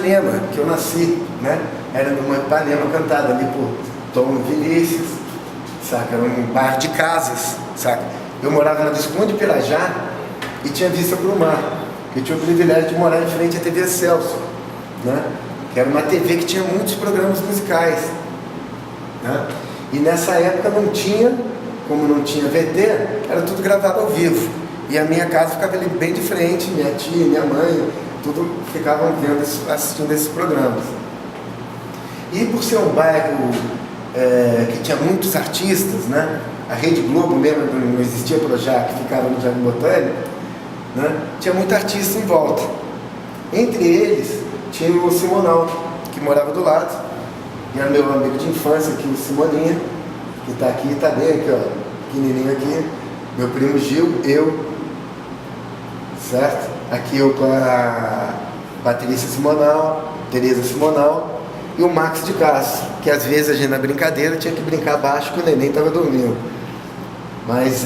Ipanema, que eu nasci, né? Era numa Ipanema cantada ali por Tom Vinícius, saca? Era um bairro de casas, saca? Eu morava na Visconde Pirajá e tinha vista para o mar. Eu tinha o privilégio de morar em frente à TV Celso, né? Que era uma TV que tinha muitos programas musicais, né? E nessa época não tinha, como não tinha VT, era tudo gravado ao vivo. E a minha casa ficava ali bem de frente, minha tia, minha mãe, tudo ficavam vendo, assistindo esses programas. E por ser um bairro que tinha muitos artistas, né? A Rede Globo mesmo não existia Projac, que ficava no Jardim Botânico, né? Tinha muito artista em volta. Entre eles tinha o Simonal, que morava do lado, e era meu amigo de infância aqui, o Simoninha, que está aqui, está bem aqui, ó, pequenininho aqui, meu primo Gil, eu, certo? Aqui eu com a Patrícia Simonal, Tereza Simonal e o Max de Castro, que às vezes a gente na brincadeira tinha que brincar baixo que o neném estava dormindo. Mas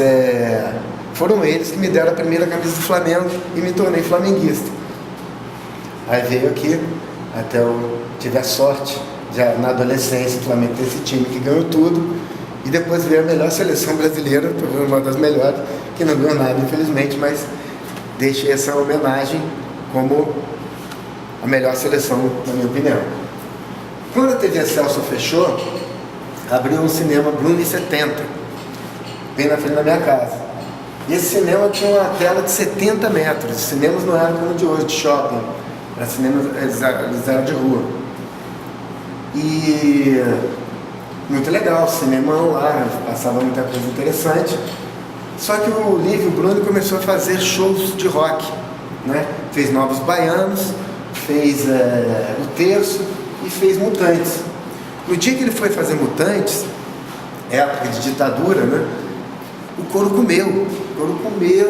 foram eles que me deram a primeira camisa do Flamengo e me tornei flamenguista. Aí veio aqui, até eu tive a sorte, já na adolescência, o Flamengo ter esse time que ganhou tudo, e depois veio a melhor seleção brasileira, uma das melhores, que não ganhou nada, infelizmente, mas deixei essa homenagem como a melhor seleção, na minha opinião. Quando a TV Celso fechou, abriu um cinema Bruni 70, bem na frente da minha casa. E esse cinema tinha uma tela de 70 metros, os cinemas não eram como de hoje, de shopping, era cinemas, eles eram de rua. E muito legal, cinemão lá, passava muita coisa interessante. Só que o Lívio Bruni começou a fazer shows de rock, né? Fez Novos Baianos, fez o Terço e fez Mutantes. No dia que ele foi fazer Mutantes, época de ditadura, né? O couro comeu,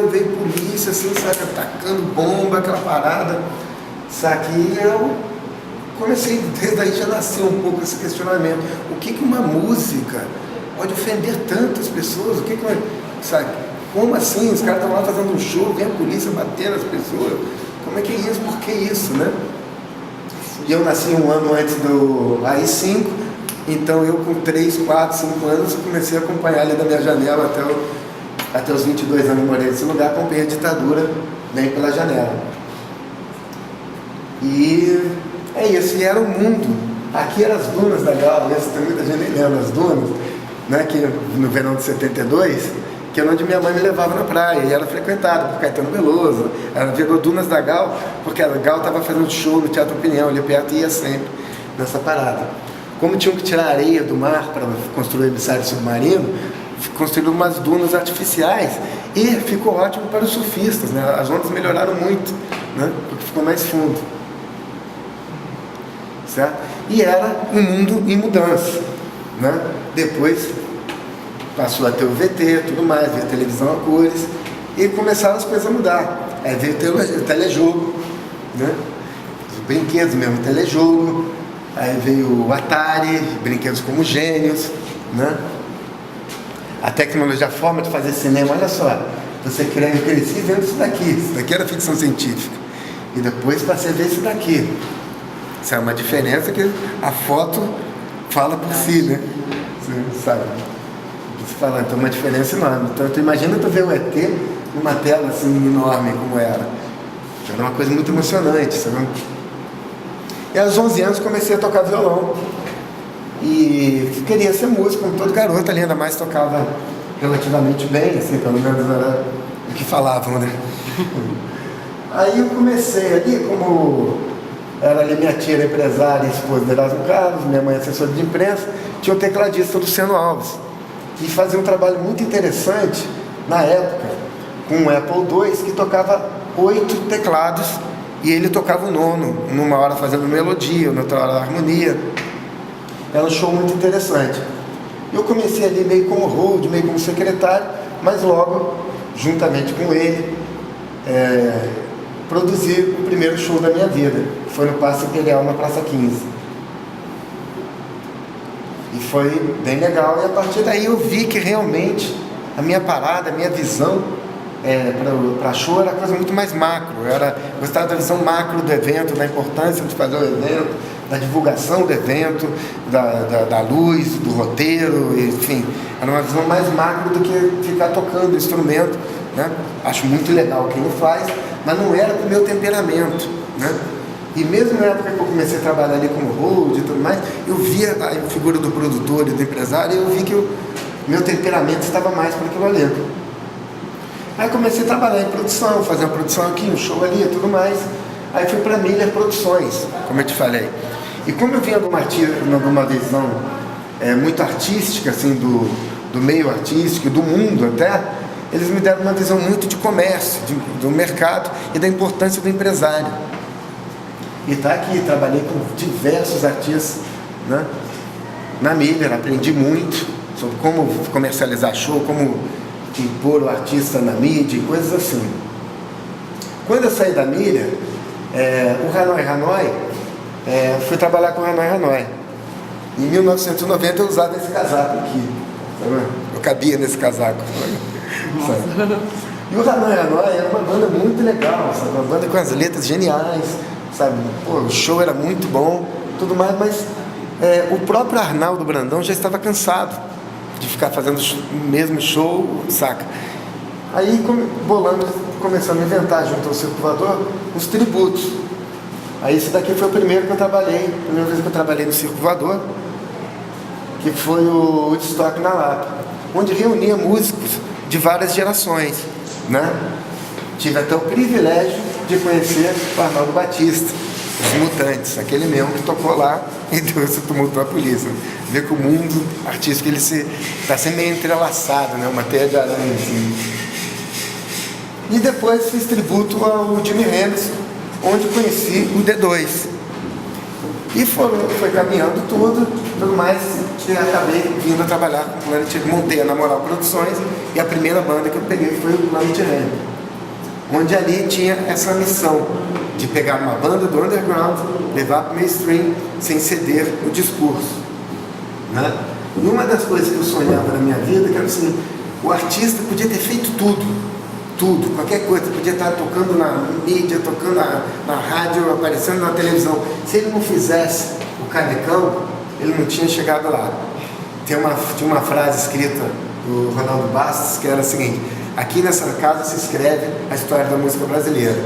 veio polícia, assim, sabe, atacando bomba, aquela parada, sabe? E eu comecei, desde aí já nasceu um pouco esse questionamento. O que uma música pode ofender tantas pessoas? Sabe? Como assim? Os caras estão lá fazendo um show, vem a polícia batendo as pessoas. Como é que é isso? Por que isso, né? E eu nasci um ano antes do AI-5, então eu com 3, 4, 5 anos comecei a acompanhar ali da minha janela até os 22 anos morei nesse lugar, acompanhei a ditadura bem pela janela. E é isso, e era o mundo. Aqui eram as dunas da Gal, tem muita gente nem lembra as dunas, né? Que no verão de 72, que era onde minha mãe me levava na praia, e era frequentada por Caetano Veloso. Ela virou Dunas da Gal, porque a Gal estava fazendo show no Teatro Opinião, ali perto, e ia sempre nessa parada. Como tinham que tirar areia do mar para construir o emissário submarino, construíram umas dunas artificiais, e ficou ótimo para os surfistas, né? As ondas melhoraram muito, né? Porque ficou mais fundo. Certo? E era um mundo em mudança, né? Depois passou a ter o VT, tudo mais, veio a televisão a cores, e começaram as coisas a mudar. Aí veio o telejogo, né? Os brinquedos mesmo, o telejogo, aí veio o Atari, brinquedos como Gênios, né? A tecnologia, a forma de fazer cinema, olha só, você cresci vendo isso daqui era ficção científica, e depois passei a ver isso daqui. Isso é uma diferença que a foto fala por si, né? Você sabe? Você fala, então uma diferença enorme. Então tu imagina tu ver o ET numa tela assim enorme como era. Era uma coisa muito emocionante, sabe? E aos 11 anos comecei a tocar violão. E queria ser músico, como todo garoto ali, ainda mais tocava relativamente bem, assim, pelo menos era o que falavam, né? Aí eu comecei ali como... Era ali minha tia, era empresária, esposa de Erasmo Carlos, minha mãe assessora de imprensa, tinha o tecladista Luciano Alves. E fazia um trabalho muito interessante, na época, com um Apple II, que tocava 8 teclados, e ele tocava o nono, numa hora fazendo melodia, noutra hora harmonia. Era um show muito interessante. Eu comecei ali meio como hold, meio como secretário, mas logo, juntamente com ele, produzi o primeiro show da minha vida. Foi no Paço Imperial, na Praça 15. E foi bem legal. E a partir daí eu vi que realmente a minha parada, a minha visão para show era coisa muito mais macro. Gostava da visão macro do evento, da importância de fazer o evento, da divulgação do evento, da luz, do roteiro, enfim. Era uma visão mais macro do que ficar tocando instrumento, né? Acho muito legal quem faz, mas não era do meu temperamento, né? E mesmo na época que eu comecei a trabalhar ali como hold e tudo mais, eu via a figura do produtor e do empresário e eu vi que o meu temperamento estava mais para aquilo ali. Aí comecei a trabalhar em produção, fazer uma produção aqui, um show ali e tudo mais. Aí fui para a Miller Produções, como eu te falei. E como eu vinha de uma visão muito artística, assim, do meio artístico, do mundo até, eles me deram uma visão muito de comércio, do mercado e da importância do empresário. E tá aqui, trabalhei com diversos artistas, né? Na Miller, aprendi muito sobre como comercializar show, como impor o artista na mídia, coisas assim. Quando eu saí da Miller, o Hanoi, fui trabalhar com o Hanoi. Em 1990 eu usava esse casaco aqui, sabe? Eu cabia nesse casaco. Sabe? E o Hanoi era uma banda muito legal, sabe? Uma banda com as letras geniais, sabe? Pô, o show era muito bom, tudo mais, mas o próprio Arnaldo Brandão já estava cansado de ficar fazendo o mesmo show, saca? Aí começamos a inventar junto ao Circo Voador os tributos. Aí esse daqui foi o primeiro que eu trabalhei, a primeira vez que eu trabalhei no Circo Voador, que foi o Woodstock na Lapa, onde reunia músicos de várias gerações, né? Tive até o privilégio de conhecer o Arnaldo Batista, os Mutantes, aquele mesmo que tocou lá e deu esse tumulto na polícia. Vê que o mundo artístico ele está sempre meio entrelaçado, né? Uma teia de aranha, assim. E depois fiz tributo ao Jimi Hendrix, onde conheci o D2. E foi caminhando tudo mais, que acabei vindo a trabalhar com o Planet Hemp, montei a Namoral Produções, e a primeira banda que eu peguei foi o Planet Hemp, onde ali tinha essa missão de pegar uma banda do underground, levar para o mainstream, sem ceder o discurso, né? E uma das coisas que eu sonhava na minha vida, que era assim, o artista podia ter feito tudo, qualquer coisa, podia estar tocando na mídia, tocando na rádio, aparecendo na televisão. Se ele não fizesse o canecão, ele não tinha chegado lá. Tinha uma frase escrita do Ronaldo Bastos, que era a seguinte: aqui nessa casa se escreve a história da música brasileira,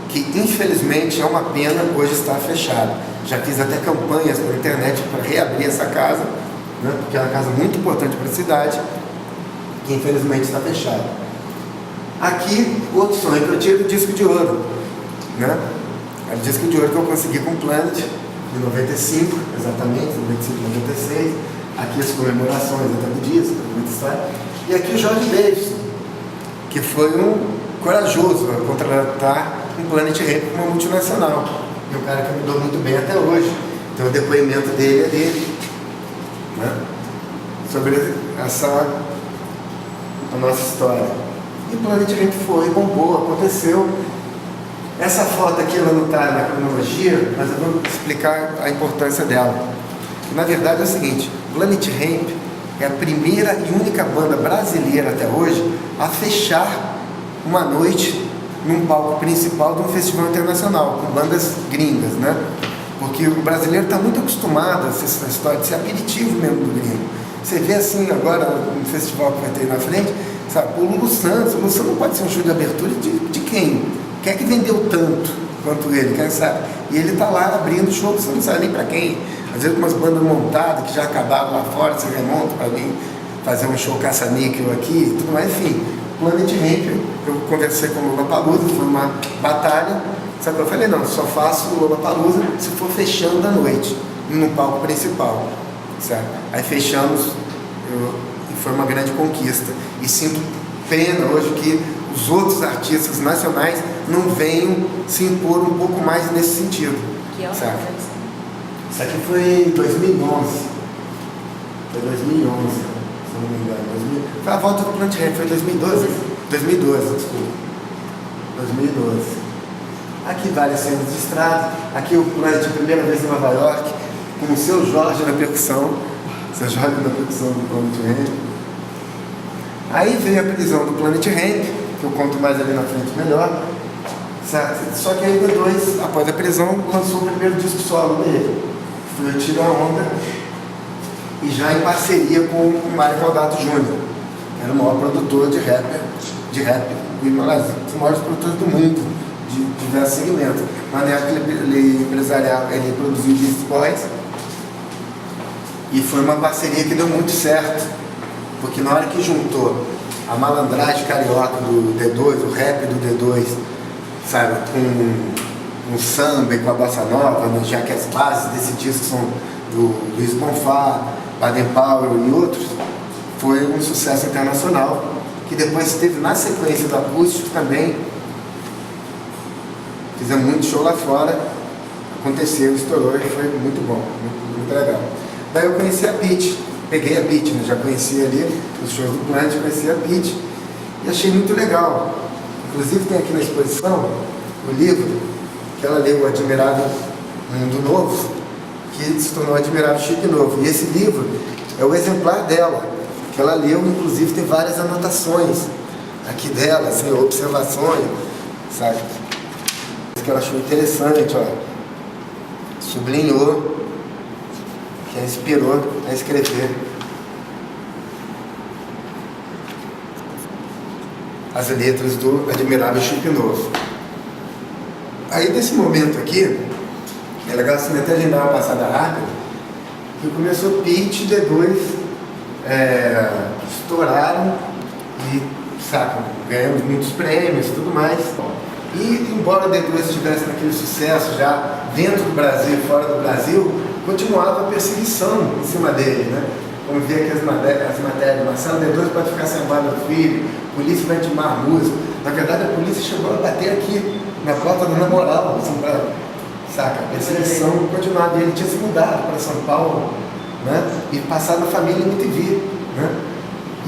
que infelizmente é uma pena hoje estar fechado. Já fiz até campanhas pela internet para reabrir essa casa, né, porque é uma casa muito importante para a cidade, que infelizmente está fechada. Aqui, outro sonho que eu tive, o disco de ouro, né? É o disco de ouro que eu consegui com o Planet, de 95, exatamente, 95, 96. Aqui as comemorações até do disco, muita história. E aqui o Jorge Davidson, que foi um corajoso a contratar um Planet Hemp com uma multinacional. E um cara que me deu muito bem até hoje. Tem o depoimento dele ali, né? Sobre a nossa história. E o Planet Hemp foi, bombou, aconteceu. Essa foto aqui ela não está na cronologia, mas eu vou explicar a importância dela. Na verdade é o seguinte: Planet Hemp é a primeira e única banda brasileira até hoje a fechar uma noite num palco principal de um festival internacional, com bandas gringas, né? Porque o brasileiro está muito acostumado a essa história de ser aperitivo mesmo do gringo. Você vê assim agora no festival que vai ter aí na frente, sabe, o Lulu Santos não pode ser um show de abertura de quem? Quem é que vendeu tanto quanto ele, quem sabe? E ele está lá abrindo show, você não sabe nem para quem. Às vezes umas bandas montadas que já acabaram lá fora, você remonta para vir fazer um show caça-níquel aqui e tudo mais, enfim. Planet Hemp, eu conversei com o Lollapalooza, foi uma batalha, sabe? Eu falei, não, só faço o Lollapalooza se for fechando à noite, no palco principal, certo? Aí fechamos, e foi uma grande conquista. E sinto pena hoje que os outros artistas nacionais não venham se impor um pouco mais nesse sentido. Que é certo? Isso aqui foi em 2011. Foi 2011, se não me engano. Foi a volta do Planet Hemp, foi em 2012? 2012, desculpa. 2012. Aqui várias cenas de estrada. Aqui o Planet de primeira vez em Nova York, com o seu Jorge na percussão. Seu Jorge na percussão do Planet Hemp. Aí veio a prisão do Planet Hemp, que eu conto mais ali na frente melhor. Certo? Só que aí D2, após a prisão, lançou o primeiro disco solo dele. Foi o Tiro a Onda, e já em parceria com o Mário Caldato Jr., que era o maior produtor de rap e um dos maiores produtores do mundo, de diversos segmentos. Mas na época ele produziu Beast Boys, e foi uma parceria que deu muito certo, porque na hora que juntou a malandragem carioca do D2, o rap do D2, sabe, com o samba e com a bossa nova, né, já que as bases desse disco são do Luiz Bonfá, Baden Powell e outros, foi um sucesso internacional, que depois teve na sequência do acústico também. Fizemos muito show lá fora, aconteceu, estourou e foi muito bom, muito legal. Daí eu conheci a Pitty, peguei a Pitty, né? Já conhecia ali os shows do Plant, conheci a Pitty e achei muito legal. Inclusive tem aqui na exposição o livro que ela leu, O Admirável Mundo Novo, que se tornou Admirável Chique Novo. E esse livro é o exemplar dela, que ela leu, inclusive tem várias anotações aqui dela, assim, observações, sabe? Que ela achou interessante, ó, sublinhou, que a inspirou a escrever as letras do Admirável Chique Novo. Aí nesse momento aqui, é legal assim, até a gente dar uma passada rápida, que começou Pitty e D2 estouraram e, saca, ganhamos muitos prêmios e tudo mais. E embora o D2 estivesse naquele sucesso já dentro do Brasil e fora do Brasil, continuava a perseguição em cima dele, né? Vamos ver aqui as matérias, Marcelo D2 pode ficar sem a guarda do filho, a polícia vai intimar a música. Na verdade a polícia chegou a bater aqui na porta do namorado, assim, saca? A perseguição continuava, ele tinha se mudado para São Paulo, né? E passado a família em MTV, né?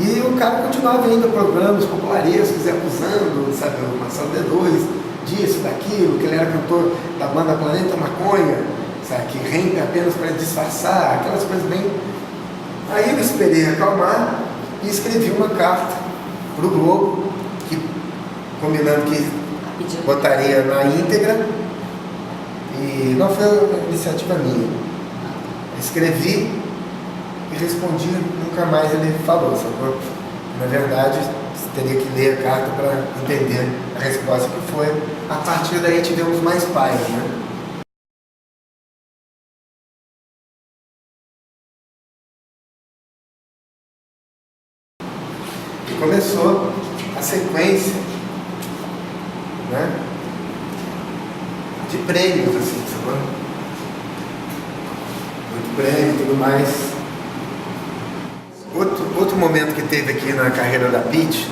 E o cara continuava indo a programas popularescos e acusando, sabe, o Marcelo D2 disso, daquilo, que ele era cantor da banda Planeta Maconha, sabe, que rende apenas para disfarçar, aquelas coisas bem. Aí eu esperei acalmar e escrevi uma carta para o Globo, combinando que botaria na íntegra, e não foi uma iniciativa minha. Escrevi e respondi, nunca mais ele falou, sacou? Na verdade, você teria que ler a carta para entender a resposta que foi. A partir daí tivemos mais paz, né? E começou a sequência, né, de prêmios, assim, sacou? Muito prêmio e tudo mais. Outro momento que teve aqui na carreira da Pitty,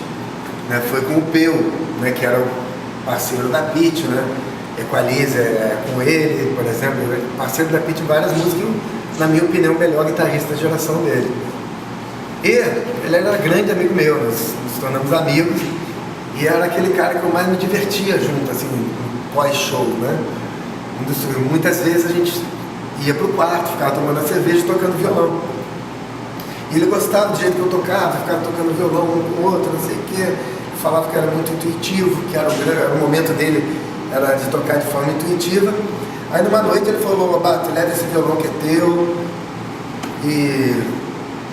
né, foi com o Peu, né, que era o parceiro da Pitty, né? Equalize com ele, por exemplo, parceiro da Pitty em várias músicas, na minha opinião, o melhor guitarrista da geração dele. E ele era grande amigo meu, nós nos tornamos amigos, e era aquele cara que eu mais me divertia junto, assim, pós-show, né? Muitas vezes a gente ia pro quarto, ficava tomando a cerveja e tocando violão. E ele gostava do jeito que eu tocava, ficava tocando violão um com o outro, não sei o quê. Falava que era muito intuitivo, que era o momento dele era de tocar de forma intuitiva. Aí numa noite ele falou: Lobato, leva esse violão que é teu e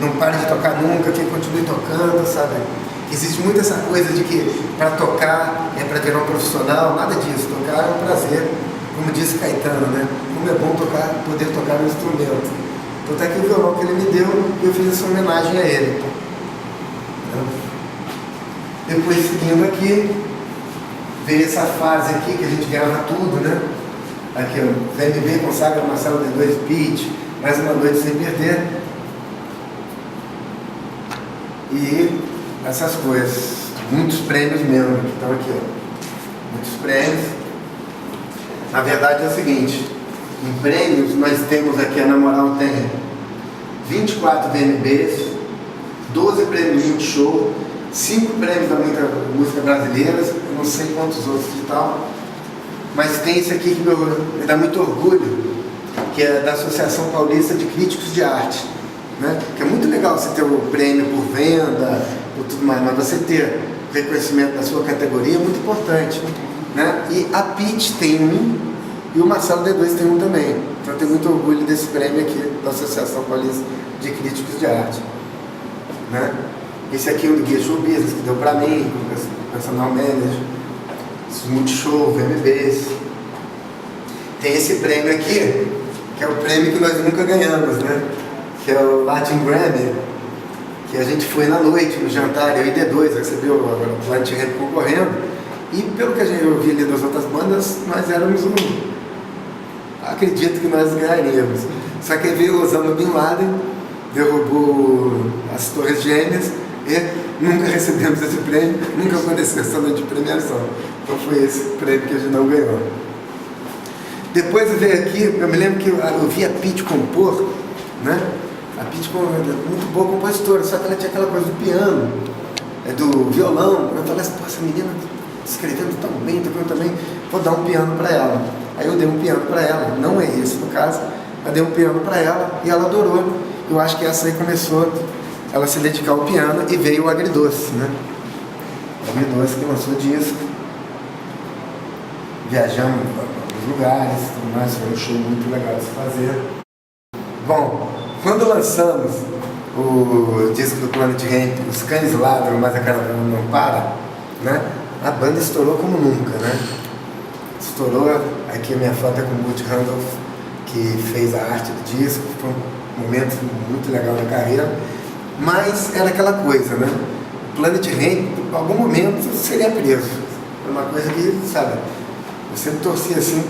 não pare de tocar nunca, que continue tocando, sabe? Existe muito essa coisa de que para tocar é para virar um profissional, nada disso. Tocar é um prazer, como disse Caetano, né? Como é bom poder tocar um instrumento. Então tá aqui o violão que ele me deu e eu fiz essa homenagem a ele. Depois, seguindo aqui, veio essa fase aqui que a gente grava tudo, né? Aqui, ó, VMB consagra Marcelo D2 Pitty, Mais Uma Noite Sem Perder. E essas coisas, muitos prêmios mesmo que estão aqui, ó. Muitos prêmios. Na verdade é o seguinte, em prêmios nós temos aqui, a Na Moral tem 24 VMBs, 12 prêmios Multishow, 5 prêmios da música brasileira, eu não sei quantos outros e tal, mas tem esse aqui que me dá muito orgulho, que é da Associação Paulista de Críticos de Arte, né? Que é muito legal você ter o prêmio por venda, por tudo mais, mas você ter reconhecimento da sua categoria é muito importante, né? E a Pitty tem um e o Marcelo D2 tem um também. Então eu tenho muito orgulho desse prêmio aqui da Associação Paulista de Críticos de Arte, né? Esse aqui é o do Guia Show Business, que deu para mim, como personal manager, esses Multishow, VMBs. Tem esse prêmio aqui, que é o prêmio que nós nunca ganhamos, né? Que é o Latin Grammy, que a gente foi na noite, no jantar, eu e D2, recebeu agora o Planet Ramp concorrendo, e pelo que a gente ouviu ali das outras bandas, nós éramos acredito que nós ganharíamos. Só que veio Osama Bin Laden, derrubou as Torres Gêmeas, e nunca recebemos esse prêmio, nunca aconteceu essa noite de premiação. Então foi esse prêmio que a gente não ganhou. Depois eu veio aqui, eu me lembro que eu vi a Pitty compor, né? A Pitty é muito boa compositora, só que ela tinha aquela coisa do piano, do violão. Eu falei assim, pô, essa menina escrevendo tão bem, tocando também, vou dar um piano para ela. Aí eu dei um piano para ela, não é esse no caso, mas dei um piano para ela e ela adorou. Eu acho que essa aí começou ela se dedicar ao piano e veio o Agridoce, né? O Agridoce que lançou disco, viajamos nos lugares, tudo mais, foi um show muito legal de se fazer. Bom, quando lançamos o disco do Planet Ramp, Os Cães Ladram, Mas a Caravana Não Para, né? A banda estourou como nunca, né? Estourou, aqui a minha foto é com o Butch Randolph, que fez a arte do disco, foi um momento muito legal da carreira, mas era aquela coisa, né? O Planet Ramp, em algum momento, seria preso. Era uma coisa que, sabe, eu sempre torcia assim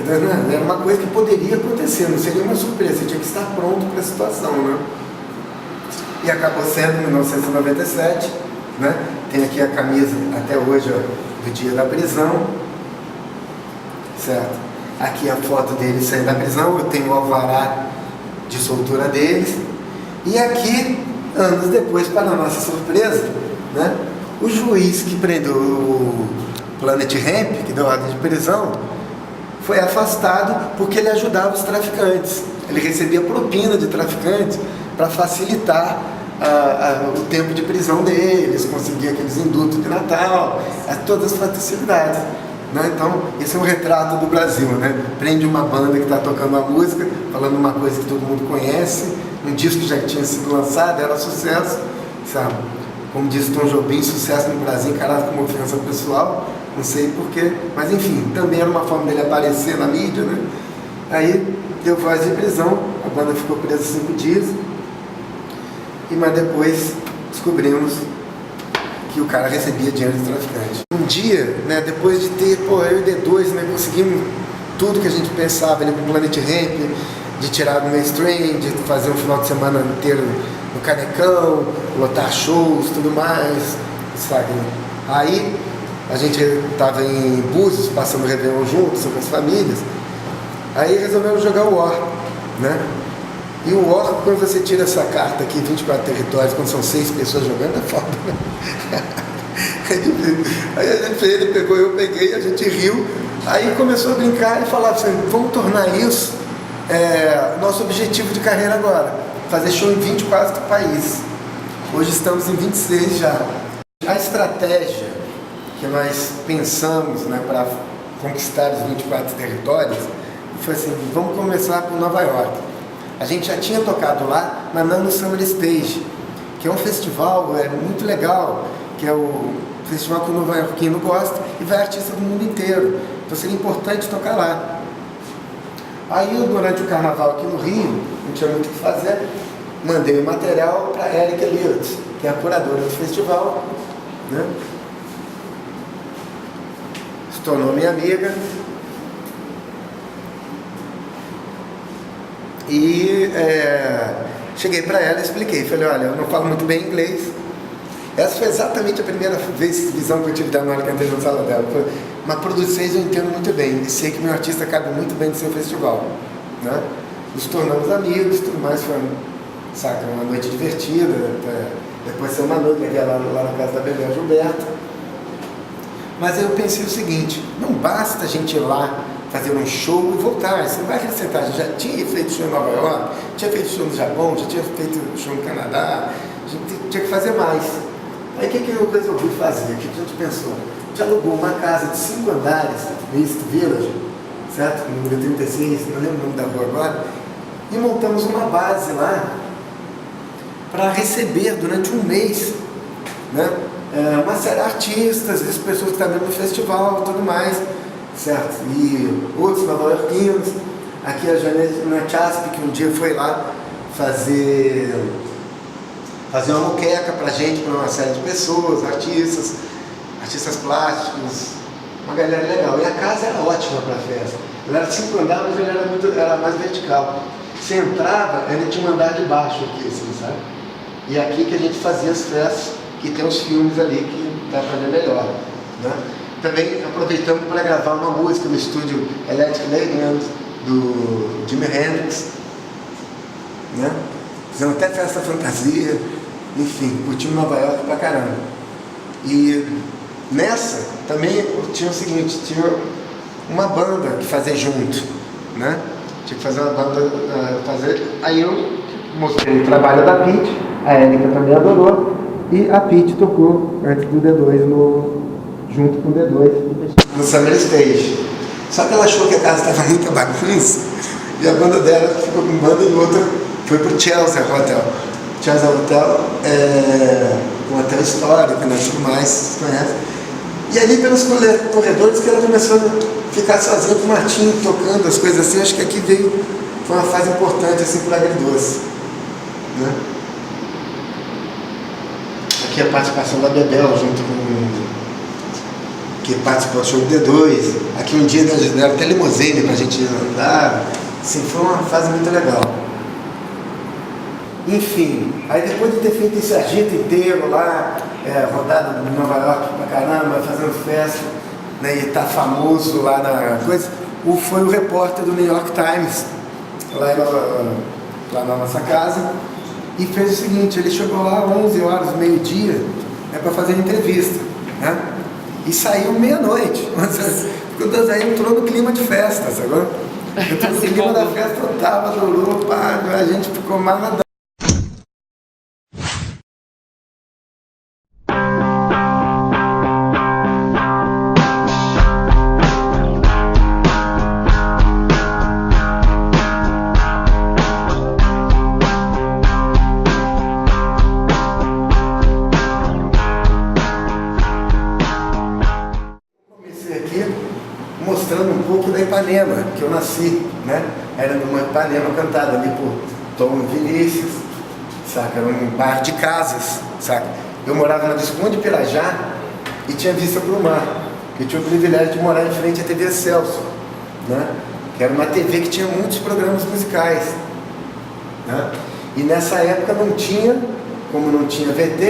era uma coisa que poderia acontecer, não seria uma surpresa, você tinha que estar pronto para a situação, né? E acabou sendo em 1997, né? Tem aqui a camisa até hoje, ó, do dia da prisão, certo? Aqui a foto dele saindo da prisão, eu tenho o alvará de soltura deles, e aqui, anos depois, para a nossa surpresa, né? O juiz que prendeu o Planet Ramp, que deu ordem de prisão, foi afastado porque ele ajudava os traficantes. Ele recebia propina de traficantes para facilitar o tempo de prisão deles, conseguir aqueles indutos de Natal, todas as facilidades, né? Então, esse é um retrato do Brasil, né? Prende uma banda que está tocando uma música, falando uma coisa que todo mundo conhece, um disco que já tinha sido lançado, era sucesso, sabe? Como diz Tom Jobim, sucesso no Brasil encarado como ofensa pessoal, não sei porquê, mas enfim, também era uma forma dele aparecer na mídia, né? Aí deu voz de prisão, a banda ficou presa 5 dias, mas depois descobrimos que o cara recebia dinheiro de traficante. Um dia, né, depois de ter, eu e D2, né, conseguimos tudo que a gente pensava ali com o Planet Ramp, de tirar do mainstream, de fazer um final de semana inteiro no Canecão, lotar shows, tudo mais, sabe? Aí a gente estava em Búzios, passando o Réveillon juntos, com as famílias, aí resolvemos jogar o War, né? E o War, quando você tira essa carta aqui, 24 territórios, quando são 6 pessoas jogando, é foda, né? Aí ele pegou, eu peguei, a gente riu, aí começou a brincar e falar assim, vamos tornar isso nosso objetivo de carreira agora, fazer show em 24 países. Hoje estamos em 26 já. A estratégia que nós pensamos, né, para conquistar os 24 territórios foi assim, vamos começar por Nova York. A gente já tinha tocado lá, mas não no Summer Stage, que é um festival muito legal, que é o festival que o nova-iorquino gosta e vai artista do mundo inteiro. Então seria importante tocar lá. Aí eu, durante o carnaval aqui no Rio, não tinha muito o que fazer, mandei o material para a Erika Liotz, que é a curadora do festival, né? Se tornou minha amiga. E cheguei para ela e expliquei, falei, olha, eu não falo muito bem inglês. Essa foi exatamente a primeira visão que eu tive da Nora que entrei na sala dela. Mas para vocês eu entendo muito bem, e sei que meu artista cabe muito bem no seu festival, né? Nos tornamos amigos, tudo mais, foi uma noite divertida, depois foi uma noite lá na casa da Bebel Gilberto. Mas aí eu pensei o seguinte, não basta a gente ir lá fazer um show e voltar, você não vai acrescentar, a gente já tinha feito show em Nova York, tinha feito show no Japão, já tinha feito show no Canadá, a gente tinha que fazer mais. Aí o que eu resolvi fazer? O que a gente pensou? A gente alugou uma casa de 5 andares, no East Village, certo? No número 36, não lembro o nome da rua agora, e montamos uma base lá para receber durante um mês, né, uma série de artistas, as pessoas que estavam no festival e tudo mais, certo? E outros nova-iorquinos. Aqui a Jana Chasp, que um dia foi lá fazer uma moqueca pra gente, para uma série de pessoas, artistas plásticos, uma galera legal. E a casa era ótima para festa. Ela era 5 andares, mas ela era mais vertical. Você entrava, ainda tinha um andar de baixo aqui, assim, sabe? E aqui que a gente fazia as festas, que tem os filmes ali que dá para ver melhor, né? Também aproveitamos para gravar uma música no estúdio Electric Ladyland, do Jimi Hendrix, né? Fizemos até festa fantasia, enfim, curtimos Nova York pra caramba. E nessa também tinha o seguinte, tinha uma banda que fazia junto, né? Tinha que fazer uma banda, aí eu mostrei o trabalho da Pete, a Érica também adorou, e a Pete tocou antes do D2, junto com o D2 no Summer Stage. Só que ela achou que a casa estava muita bagunça, e a banda dela ficou com banda e outra foi pro Chelsea Hotel. Chelsea Hotel é um hotel histórico, né, tudo mais, vocês conhecem. E ali pelos corredores que ela começou a ficar sozinha com o Martinho, tocando as coisas assim. Acho que aqui foi uma fase importante assim para o Agridoce, né? Aqui a participação da Bebel junto com que participou do show do D2. Aqui um dia eles deram até limousine pra gente andar. Assim, foi uma fase muito legal. Enfim, aí depois de ter feito esse agito inteiro lá, rodada de Nova York pra caramba, fazendo festa, né, e tá famoso lá na coisa, foi o repórter do New York Times, lá na nossa casa, e fez o seguinte: ele chegou lá às 11 horas, meio-dia, né, para fazer entrevista, né? E saiu meia-noite. Aí entrou no clima de festa, sabe? Entrou no clima da festa total, adorou, pá, a gente ficou maladão. Mostrando um pouco da Ipanema, que eu nasci, né? Era numa Ipanema cantada ali por Tom Vinícius, saca? Era um bairro de casas, saca? Eu morava na Visconde de Pirajá e tinha vista para o mar. Eu tinha o privilégio de morar em frente à TV Excelsior, né? Que era uma TV que tinha muitos programas musicais, né? E nessa época não tinha, como não tinha VT,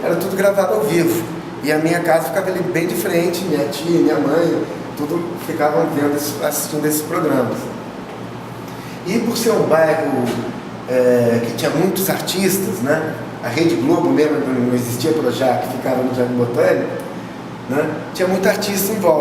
era tudo gravado ao vivo. E a minha casa ficava ali bem de frente, minha tia, minha mãe, tudo ficavam vendo, assistindo esses programas. E por ser um bairro que tinha muitos artistas, né? A Rede Globo mesmo não existia Projac, que ficava no Jardim Botânico, né? Tinha muito artista em volta.